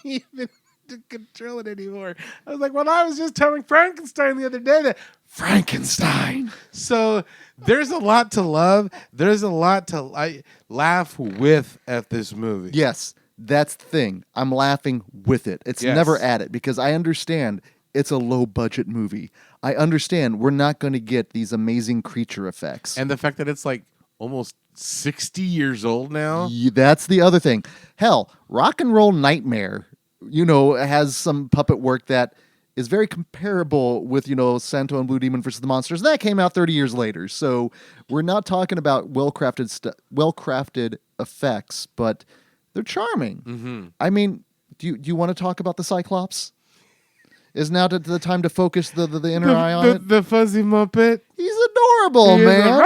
even to control it anymore. I was like, well, I was just telling Frankenstein the other day that Frankenstein. So there's a lot to love. There's a lot to laugh with at this movie. Yes, that's the thing. I'm laughing with it. It's never at it because I understand it's a low-budget movie. I understand we're not going to get these amazing creature effects. And the fact that it's like almost 60 years old now. That's the other thing. Hell, Rock and Roll Nightmare, has some puppet work that is very comparable with, Santo and Blue Demon versus the Monsters. That came out 30 years later. So we're not talking about well-crafted effects, but they're charming. Mm-hmm. I mean, do you want to talk about the Cyclops? Is now the time to focus the inner eye on it? The fuzzy Muppet. He's adorable, man.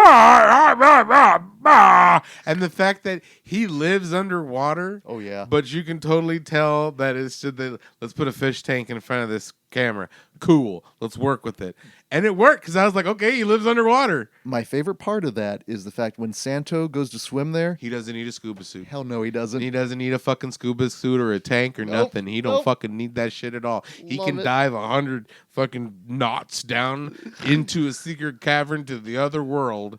And the fact that he lives underwater. Oh, yeah. But you can totally tell that it's just let's put a fish tank in front of this camera. Cool. Let's work with it. And it worked because I was like, okay, he lives underwater. My favorite part of that is the fact when Santo goes to swim there. He doesn't need a scuba suit. Hell no, he doesn't. He doesn't need a fucking scuba suit or a tank or nothing. He don't fucking need that shit at all. He can dive 100 fucking knots down into a secret cavern to the other world,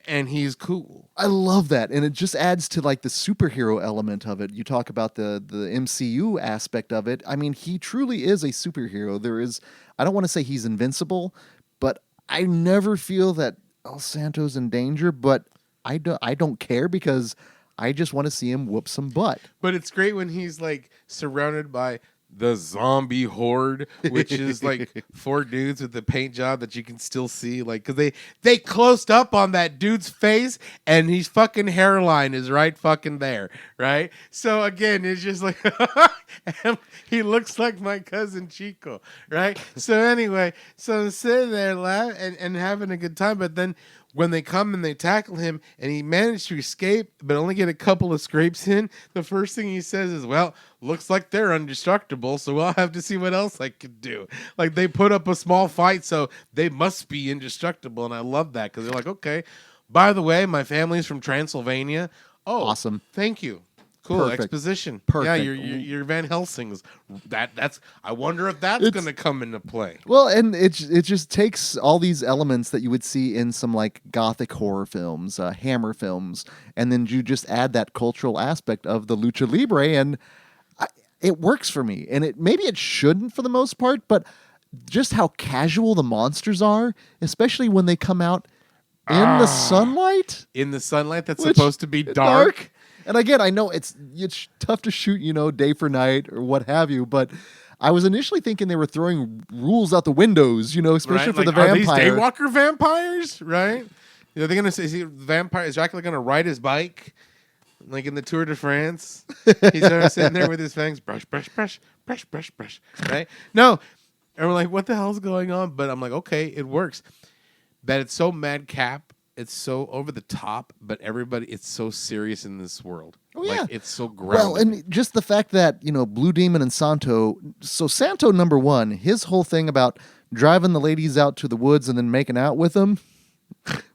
and he's cool. I love that, and it just adds to like the superhero element of it. You talk about the MCU aspect of it. I mean, he truly is a superhero. I don't want to say he's invincible, but I never feel that El Santo's in danger, but I don't care because I just want to see him whoop some butt. But it's great when he's like surrounded by the zombie horde, which is like 4 dudes with the paint job that you can still see, like, because they closed up on that dude's face and his fucking hairline is right fucking there, right? So again, it's just like he looks like my cousin Chico, right? So anyway, so I'm sitting there laughing and having a good time, but then when they come and they tackle him and he managed to escape but only get a couple of scrapes in, the first thing he says is, well, looks like they're indestructible, so I'll have to see what else I can do. Like, they put up a small fight, so they must be indestructible, and I love that because they're like, okay, by the way, my family's from Transylvania. Oh, awesome. Thank you. Cool. Perfect. Exposition. Perfect. Yeah, your Van Helsing's. That's. I wonder if that's going to come into play. Well, and it just takes all these elements that you would see in some like gothic horror films, Hammer films, and then you just add that cultural aspect of the lucha libre, and it works for me. And maybe it shouldn't for the most part, but just how casual the monsters are, especially when they come out in the sunlight. In the sunlight that's supposed to be dark. And again, I know it's tough to shoot, day for night or what have you, but I was initially thinking they were throwing rules out the windows, especially for the vampire. Are these daywalker vampires, right? Are they going to say, is Dracula going to ride his bike, like in the Tour de France? He's sitting there with his fangs, brush, brush, brush, brush, brush, brush, right? No. And we're like, what the hell's going on? But I'm like, okay, it works. That it's so madcap. It's so over the top, but it's so serious in this world. Oh, yeah. Like, it's so grounded. Well, and just the fact that, Blue Demon and Santo, so Santo, number one, his whole thing about driving the ladies out to the woods and then making out with them,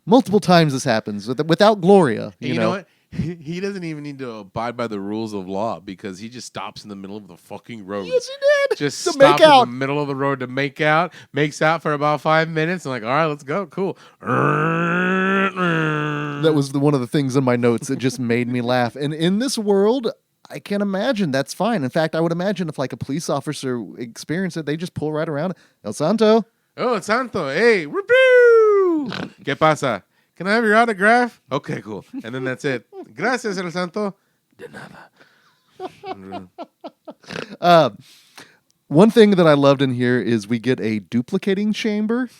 multiple times this happens without Gloria. You know what? He doesn't even need to abide by the rules of law because he just stops in the middle of the fucking road. Yes, he did. Just to stop make out. in the middle of the road to make out. Makes out for about 5 minutes. And like, all right, let's go. Cool. That was one of the things in my notes that just made me laugh. And in this world, I can't imagine that's fine. In fact, I would imagine if like a police officer experienced it, they just pull right around. El Santo. Oh, El Santo. Hey, whoopoo. ¿Qué pasa? Can I have your autograph? Okay, cool. And then that's it. Gracias, El Santo. De nada. One thing that I loved in here is we get a duplicating chamber,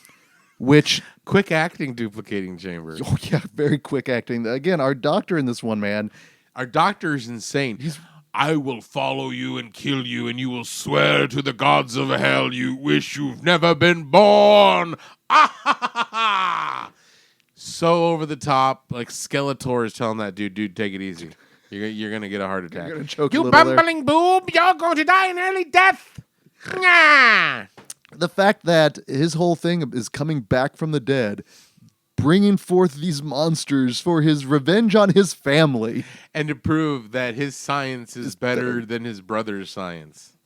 which... Quick acting duplicating chamber. Oh, yeah, very quick acting. Again, our doctor in this one, man. Our doctor is insane. I will follow you and kill you, and you will swear to the gods of hell you wish you've never been born. Ah, ha, ha, ha. So over the top, like Skeletor is telling that dude, take it easy. You're gonna get a heart attack. You're gonna choke you bumbling boob, you're going to die an early death. Nah. The fact that his whole thing is coming back from the dead, bringing forth these monsters for his revenge on his family, and to prove that his science is better than his brother's science.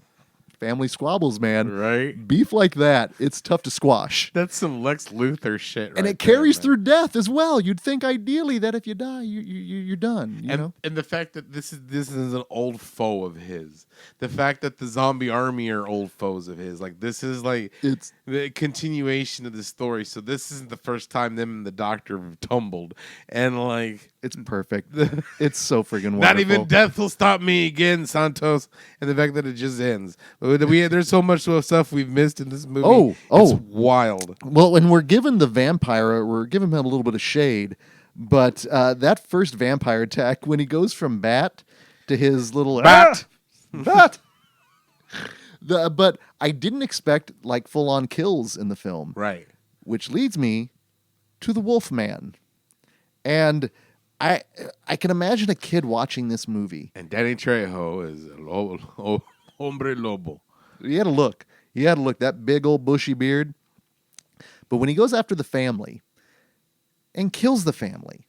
family squabbles, man. Right? Beef like that, it's tough to squash. That's some Lex Luthor shit, right? And it carries through death as well. You'd think ideally that if you die, you're done. You know? And the fact that this is an old foe of his. The fact that the zombie army are old foes of his. Like this is like It's the continuation of the story. So this isn't the first time them and the Doctor have tumbled. And like it's perfect. It's so freaking wonderful. not even death will stop me again, Santos. And the fact that it just ends. There's so much stuff we've missed in this movie. It's wild. Well, when we're given the vampire, we're giving him a little bit of shade. But that first vampire attack, when he goes from bat to his little bat. But I didn't expect like full-on kills in the film. Right. Which leads me to the Wolfman. And I can imagine a kid watching this movie. And Danny Trejo is hombre lobo. He had a look. That big old bushy beard. But when he goes after the family and kills the family,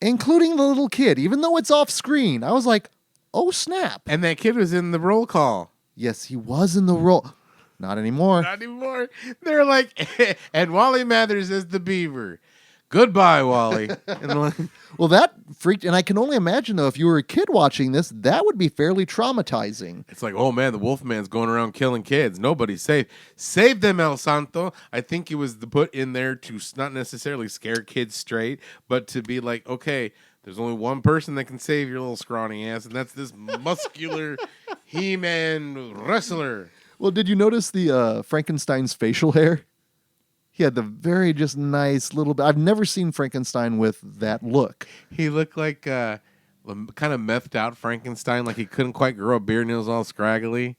including the little kid, even though it's off screen, I was like, oh, snap. And that kid was in the roll call. Yes, he was in the role. Not anymore. Not anymore. They're like, and Wally Mathers is the beaver. Goodbye, Wally. And like, well, that freaked, and I can only imagine, though, if you were a kid watching this, that would be fairly traumatizing. it's like, oh, man, the Wolfman's going around killing kids. Nobody's safe. Save them, El Santo. I think it was put in there to not necessarily scare kids straight, but to be like, okay, there's only one person that can save your little scrawny ass, and that's this muscular He-Man wrestler. Well, did you notice the Frankenstein's facial hair? He had the very just nice little... I've never seen Frankenstein with that look. He looked like kind of methed out Frankenstein, like he couldn't quite grow a beard and it was all scraggly.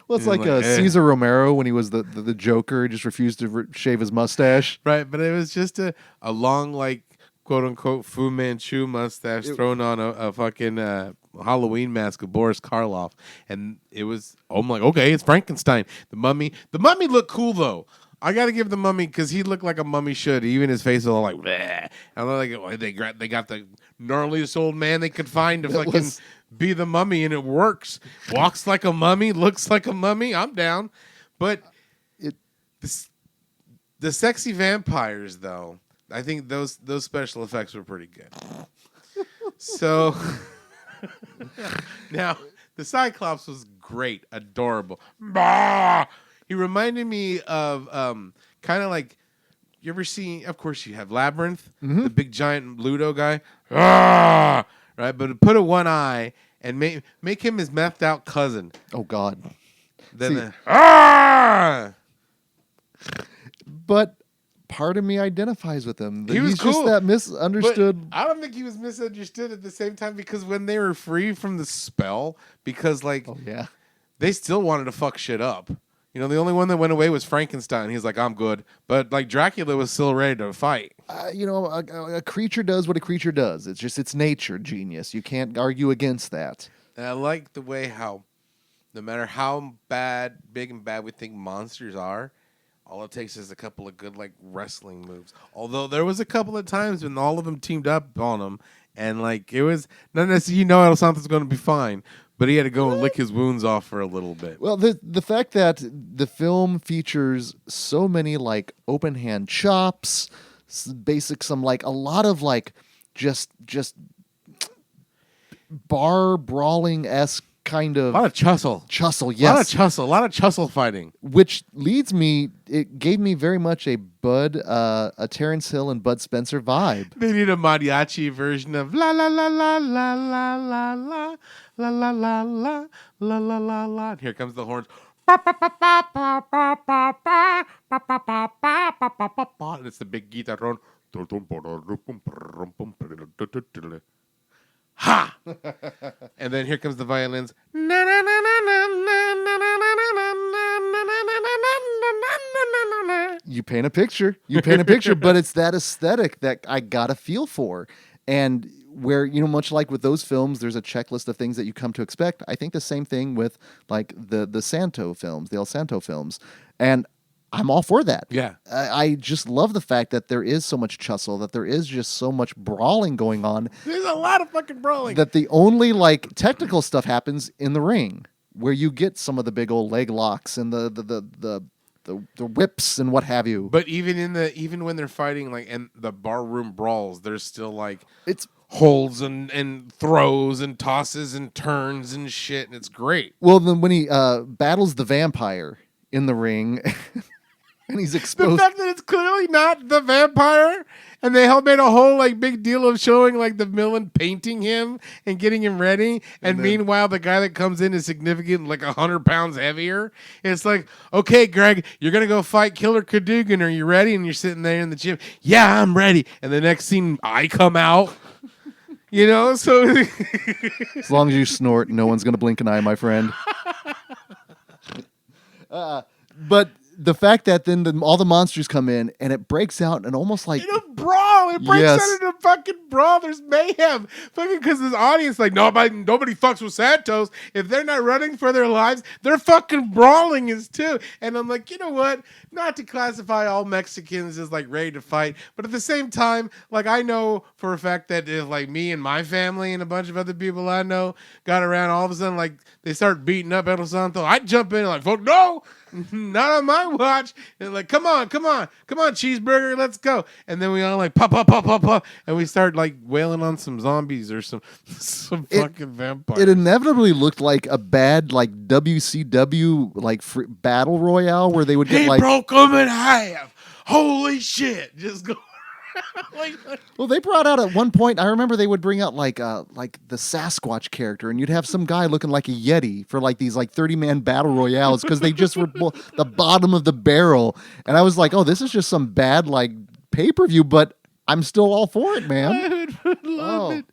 Well, it's like Cesar Romero when he was the Joker, just refused to shave his mustache. Right, but it was just a long, like, quote-unquote Fu Manchu mustache thrown on a fucking Halloween mask of Boris Karloff. And it was, I'm like, okay, it's Frankenstein. The mummy looked cool, though. I got to give the mummy, because he looked like a mummy should. Even his face was all like, bleh. And I'm like, oh, they got the gnarliest old man they could find to fucking be the mummy, and it works. Walks like a mummy, looks like a mummy. I'm down. But the sexy vampires, though, I think those special effects were pretty good. So now the Cyclops was great, adorable. Bah! He reminded me of kind of like, you ever seen? Of course, you have Labyrinth, the big giant Ludo guy, right? But put a one eye and make him his methed out cousin. Oh God! Then but part of me identifies with him. He was He's cool, just that misunderstood. But I don't think he was misunderstood at the same time, because when they were free from the spell, because like, oh yeah, they still wanted to fuck shit up. You know, the only one that went away was Frankenstein. He's like, I'm good. But like Dracula was still ready to fight. A creature does what a creature does. It's just its nature, genius. You can't argue against that. And I like the way how, no matter how big and bad we think monsters are, all it takes is a couple of good like wrestling moves. Although there was a couple of times when all of them teamed up on him, and like it was not necessarily, El Santo's going to be fine, but he had to go and lick his wounds off for a little bit. Well, the fact that the film features so many like open hand chops, some like a lot of like just bar brawling-esque kind of... A lot of chussle. Chussle, yes. A lot of chussle fighting. Which leads me... It gave me very much a Terrence Hill and Bud Spencer vibe. They need a mariachi version of la la la la la la la la la la la la la la la la. And here comes the horns. And it's the big guitarron. Ha! And then here comes the violins. You paint a picture, but it's that aesthetic that I got a feel for. And where, much like with those films, there's a checklist of things that you come to expect. I think the same thing with like the Santo films, the El Santo films. And I'm all for that. Yeah. I just love the fact that there is so much tussle, that there is just so much brawling going on. There's a lot of fucking brawling. That the only like technical stuff happens in the ring. where you get some of the big old leg locks and the whips and what have you. But even when they're fighting like and the barroom brawls, there's still like It's holds and throws and tosses and turns and shit, and it's great. well, then when he battles the vampire in the ring, and he's The exposed. fact that it's clearly not the vampire, and they made a whole like big deal of showing like the villain painting him and getting him ready, and meanwhile the guy that comes in is significant, like 100 pounds heavier. It's like, okay, Greg, you're gonna go fight Killer Cadogan. Are you ready? And you're sitting there in the gym. Yeah, I'm ready. And the next scene, I come out. You know, so As long as you snort, no one's going to blink an eye, my friend. But the fact that then all the monsters come in and it breaks out and almost like in a brawl, it breaks Yes. out in a fucking brawl. There's mayhem, fucking because this audience like nobody fucks with Santos. If they're not running for their lives, they're fucking brawling as too. And I'm like, you know what? Not to classify all Mexicans as like ready to fight, but at the same time, like I know for a fact that if like me and my family and a bunch of other people I know got around, all of a sudden like they start beating up El Santo, I'd jump in and like, fuck no. Not on my watch. And like, come on, cheeseburger, let's go. And then we all like pop, and we start like wailing on some zombies or some fucking vampires. it inevitably looked like a bad like WCW like battle royale where they would get He like broke them in half. Holy shit! Just go. like, well, they brought out at one point. I remember they would bring out like the Sasquatch character, and you'd have some guy looking like a Yeti for like these like 30-man battle royales because they just were the bottom of the barrel. And I was like, oh, this is just some bad like pay-per-view, but I'm still all for it, man. I would love it.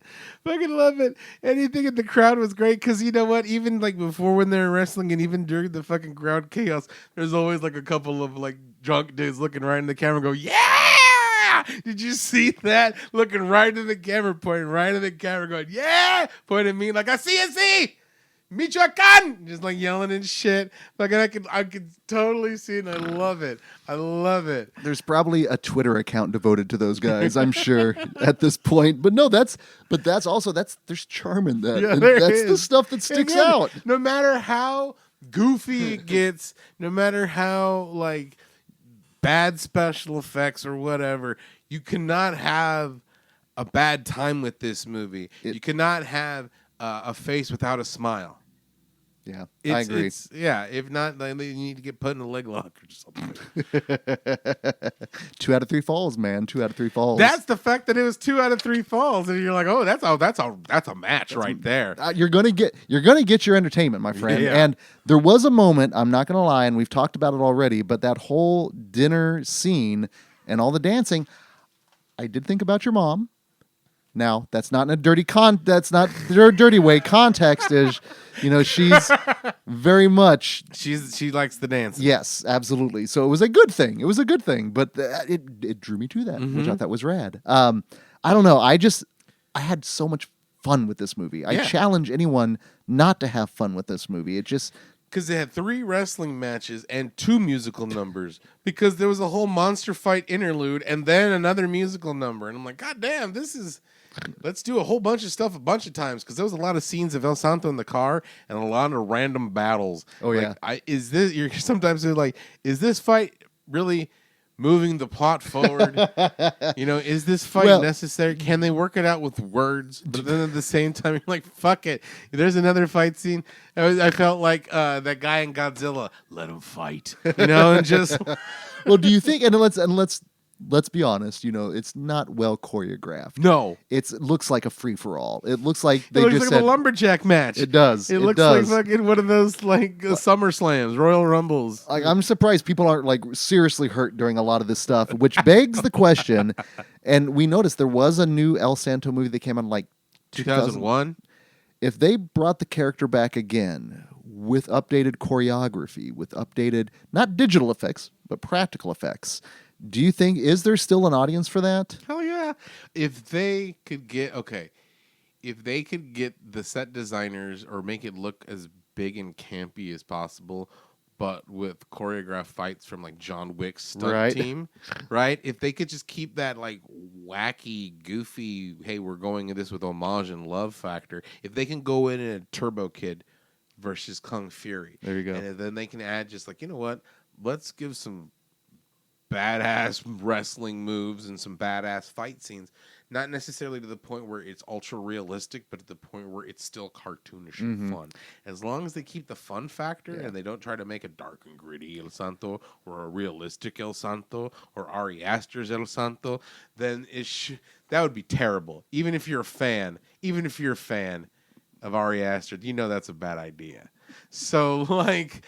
Fucking love it. Anything in the crowd was great because you know what? Even like before when they were wrestling and even during the fucking crowd chaos, there's always like a couple of like drunk dudes looking right in the camera and go, yeah! Did you see that? Looking right in the camera, pointing right in the camera, going, yeah! Pointing at me like, I see! Michoacan! Just like yelling and shit. Like I could totally see it and I love it. I love it. There's probably a Twitter account devoted to those guys, I'm sure, at this point. But no, there's charm in that. Yeah, And there that's is. the stuff that sticks Again, out. No matter how goofy it gets, no matter how like bad special effects or whatever, you cannot have a bad time with this movie. You cannot have a face without a smile. Yeah, I agree. If not, then you need to get put in a leg lock or something. 2 out of 3 falls, man. 2 out of 3 falls. That's the fact that it was 2 out of 3 falls, and you're like, oh, that's a match right there. You're gonna get your entertainment, my friend. Yeah. And there was a moment, I'm not gonna lie, and we've talked about it already, but that whole dinner scene and all the dancing, I did think about your mom. Now, that's not in a that's not their dirty way. Context is, she's very much She likes the dance. yes, absolutely. So it was a good thing. But it drew me to that, which I thought was rad. I don't know. I had so much fun with this movie. I challenge anyone not to have fun with this movie. It just because they had 3 wrestling matches and 2 musical numbers because there was a whole monster fight interlude and then another musical number. And I'm like, God damn, let's do a whole bunch of stuff a bunch of times because there was a lot of scenes of El Santo in the car and a lot of random battles. Oh, yeah. You're sometimes like, is this fight really moving the plot forward? Is this fight necessary? Can they work it out with words? But then at the same time, you're like, fuck it. There's another fight scene. I felt like that guy in Godzilla. Let him fight. And just well, do you think? And let's be honest. It's not well choreographed. no. It looks like a free for all. It looks like they It looks just like said a lumberjack match. it does. It looks does. like fucking one of those like Summer Slams, Royal Rumbles. Like, I'm surprised people aren't like seriously hurt during a lot of this stuff, which begs the question. And we noticed there was a new El Santo movie that came out in like 2001. If they brought the character back again with updated choreography, with updated not digital effects but practical effects, do you think is there still an audience for that? Hell yeah! If they could get the set designers or make it look as big and campy as possible, but with choreographed fights from like John Wick's stunt team, right? If they could just keep that like wacky, goofy, hey, we're going at this with homage and love factor. If they can go in a Turbo Kid versus Kung Fury. There you go. And then they can add just like, you know what? Let's give some badass wrestling moves and some badass fight scenes. Not necessarily to the point where it's ultra realistic, but to the point where it's still cartoonish and fun. As long as they keep the fun factor and they don't try to make a dark and gritty El Santo or a realistic El Santo or Ari Aster's El Santo, then that would be terrible. Even if you're a fan of Ari Aster, you know that's a bad idea. So, like,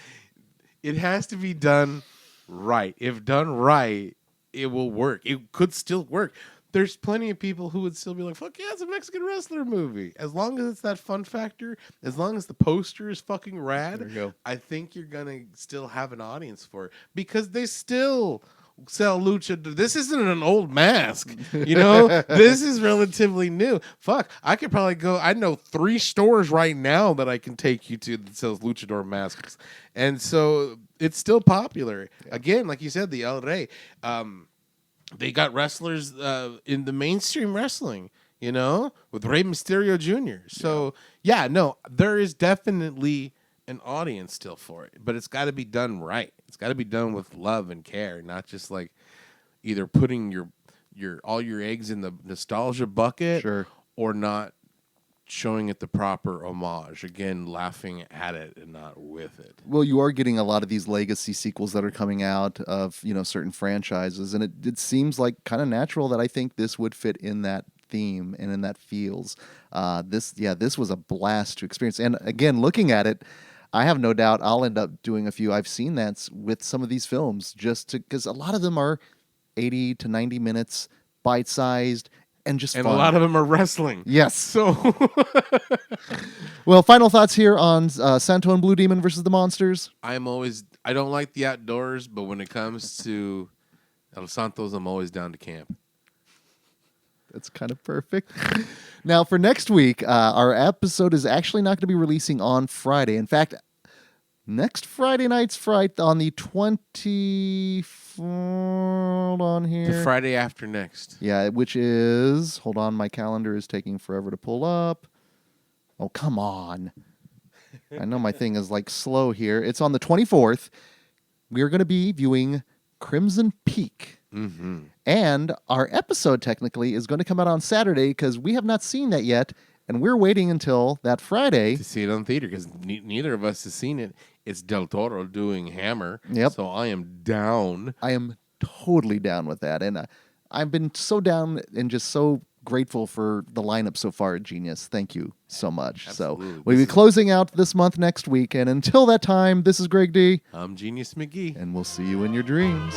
it has to be done right. If done right, it will work. It could still work. There's plenty of people who would still be like, fuck yeah, it's a Mexican wrestler movie. As long as it's that fun factor, as long as the poster is fucking rad, There you go. I think you're going to still have an audience for it. Because they still sell lucha. This isn't an old mask, you know? This is relatively new. Fuck, I could probably go, I know 3 stores right now that I can take you to that sells luchador masks. And so it's still popular. Yeah. Again, like you said, the El Rey, they got wrestlers in the mainstream wrestling, you know, with Rey Mysterio Jr. So, yeah, no, there is definitely an audience still for it, but it's got to be done right. It's got to be done with love and care, not just like either putting all your eggs in the nostalgia bucket or not showing it the proper homage. Again, laughing at it and not with it. Well, you are getting a lot of these legacy sequels that are coming out of, you know, certain franchises, and it seems like kind of natural that I think this would fit in that theme and in that feels. This was a blast to experience. And again, looking at it, I have no doubt I'll end up doing a few. I've seen that with some of these films because a lot of them are 80 to 90 minutes, bite-sized, and just fun. A lot of them are wrestling. Yes. So, well, final thoughts here on Santo and Blue Demon versus the Monsters. I don't like the outdoors, but when it comes to El Santos, I'm always down to camp. That's kind of perfect. Now, for next week, our episode is actually not going to be releasing on Friday. In fact, next Friday night's Fright on the 24th. Hold on here. The Friday after next. Yeah, which is... Hold on, my calendar is taking forever to pull up. Oh, come on. I know my thing is like slow here. It's on the 24th. We are going to be viewing Crimson Peak. Mm-hmm. And our episode technically is going to come out on Saturday because we have not seen that yet. And we're waiting until that Friday to see it on theater because neither of us has seen it. It's Del Toro doing Hammer. Yep. So I am down. I am totally down with that. And I've been so down and just so grateful for the lineup so far at Genius. Thank you so much. Absolutely. So we'll be closing out this month next week. And until that time, this is Greg D. I'm Genius McGee. And we'll see you in your dreams.